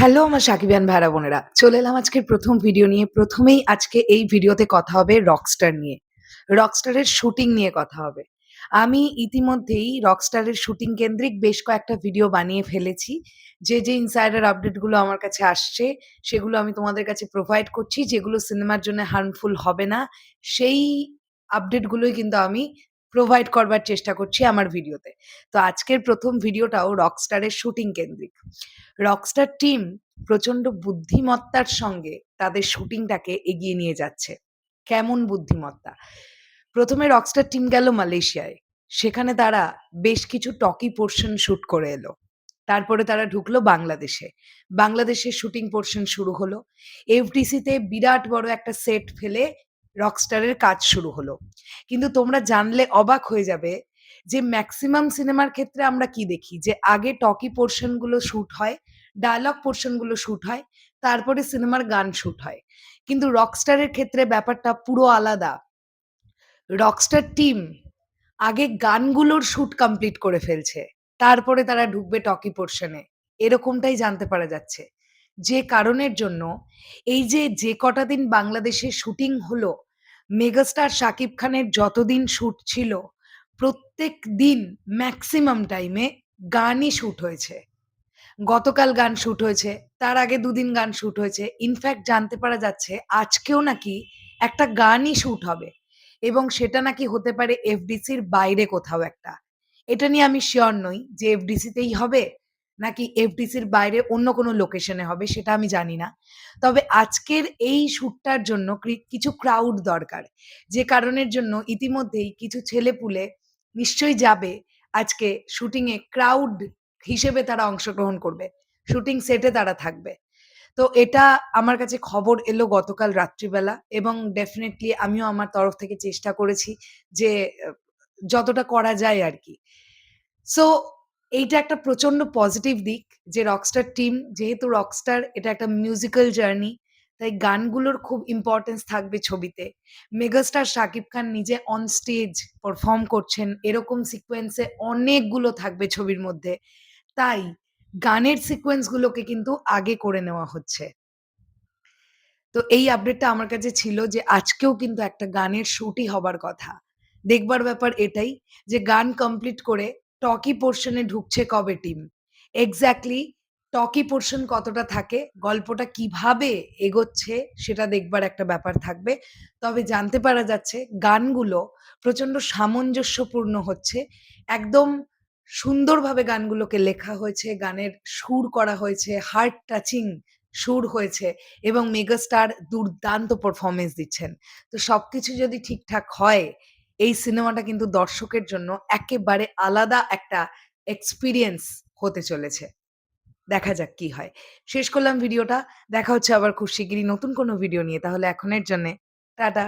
Hello আমার সাকিবিয়ান ভাইরা বোনেরা। চলে এলাম আজকের ১ম ভিডিও নিয়ে। ১ম এই আজকে এই ভিডিওতে কথা হবে রকস্টার নিয়ে। রকস্টারের শুটিং নিয়ে কথা হবে। আমি ইতিমধ্যেই রকস্টারের শুটিং কেন্দ্রিক বেশ কয়েকটা ভিডিও বানিয়ে ফেলেছি। যে ইনসাইডার আপডেট গুলো আমার কাছে আসছে, সেগুলো আমি তোমাদের কাছে প্রোভাইড করছি। যেগুলো সিনেমার জন্য হার্মফুল হবে না, সেই আপডেট গুলোই কিন্তু আমি প্রোভাইড করবার চেষ্টা করছি আমার ভিডিওতে। তো আজকের ১ম ভিডিওটাও রকস্টারের শুটিং কেন্দ্রিক। রকস্টার টিম প্রচন্ড বুদ্ধিমত্তার সঙ্গে তাদের শুটিংটাকে এগিয়ে নিয়ে যাচ্ছে। কেমন বুদ্ধিমত্তা? ১ম এ রকস্টার টিম গেল মালয়েশিয়ায়। সেখানে তারা বেশ কিছু টকি পোরশন শুট করে এলো। তারপরে তারা ঢুকলো বাংলাদেশে। বাংলাদেশের শুটিং পোরশন শুরু হলো। এফডিসিতে বিরাট বড় একটা সেট ফেলে রকস্টারের কাজ শুরু হলো। কিন্তু তোমরা জানলে অবাক হয়ে যাবে যে মেক্সিমাম সিনেমার ক্ষেত্রে আমরা কি দেখি? যে আগে টকি পোরশন গুলো শুট হয়, ডায়ালগ পোরশন গুলো শুট হয়, তারপরে সিনেমার গান শুট হয়। কিন্তু রকস্টারের ক্ষেত্রে ব্যাপারটা পুরো আলাদা। রকস্টার টিম আগে গানগুলোর শুট কমপ্লিট করে ফেলছে। তারপরে তারা ঢুকবে টকি পোরশন এ। এরকমটাই জানতে পারা যাচ্ছে। যে কারণের জন্য এই যে কটা দিন বাংলাদেশে শুটিং হলো, মেগাস্টার শাকিব খানের যতদিন শুট ছিল, প্রত্যেক দিন মেক্সিমাম টাইমে গানই শুট হয়েছে। গতকাল গান শুট হয়েছে, তার আগে ২ দিন গান শুট হয়েছে। ইনফ্যাক্ট জানতে পারা যাচ্ছে আজকেও নাকি একটা গানই শুট হবে এবং সেটা নাকি হতে পারে এফডিসির বাইরে কোথাও একটা। এটা নিয়ে আমি সিউর নই যে এফডিসিতেই হবে নাকি এফডিসির বাইরে অন্য কোনো লোকেশনে হবে সেটা আমি জানি না। তবে আজকের এই শুটটার জন্য কিছু ক্রাউড দরকার। যে কারণের জন্য ইতিমধ্যেই কিছু ছেলেপুলে নিশ্চয়ই যাবে আজকে শুটিং এ ক্রাউড হিসেবে তারা অংশগ্রহণ করবে। শুটিং সেটে তারা থাকবে। তো এটা আমার কাছে খবর এলো গতকাল রাত্রিবেলা এবং ডেফিনিটলি আমিও আমার তরফ থেকে চেষ্টা করেছি যে যতটা করা যায় আরকি। সো এইটা একটা প্রচন্ড পজিটিভ দিক যে রকস্টার টিম যেহেতু রকস্টার এটা একটা মিউজিক্যাল জার্নি তাই গানগুলোর খুব ইম্পোর্টেন্স থাকবে ছবিতে। মেগাস্টার শাকিব খান নিজে অন স্টেজ পারফর্ম করছেন এরকম সিকোয়েন্স এ অনেকগুলো থাকবে ছবির মধ্যে। তাই গানের সিকোয়েন্স গুলোকে কিন্তু আগে করে নেওয়া হচ্ছে। তো এই আপডেটটা আমার কাছে ছিল যে আজকেও কিন্তু একটা গানের শুটই হবার কথা। দেখবার ব্যাপার এটাই যে গান কমপ্লিট করে টকি পোরশন এ ঢুকছে কবে টিম। এক্সাক্টলি টকি পোরশন কতটা থাকে, গল্পটা কিভাবে এগোচ্ছে সেটা দেখবার একটা ব্যাপার থাকবে। তবে জানতে পারা যাচ্ছে গানগুলো প্রচন্ড সামঞ্জস্যপূর্ণ হচ্ছে। একদম সুন্দরভাবে গানগুলোকে লেখা হয়েছে, গানের সুর করা হয়েছে, হার্ট টাচিং সুর হয়েছে এবং মেগাস্টার দুর্দান্ত পারফরম্যান্স দিচ্ছেন। তো সবকিছু যদি ঠিকঠাক হয়, এই সিনেমাটা কিন্তু দর্শকের জন্য একেবারে আলাদা একটা এক্সপেরিয়েন্স হতে চলেছে। দেখা যাক কি হয়। শেষ করলাম ভিডিওটা। দেখা হচ্ছে আবার খুব শিগগিরই নতুন কোনো ভিডিও নিয়ে। তাহলে এখনের জন্যে টাটা।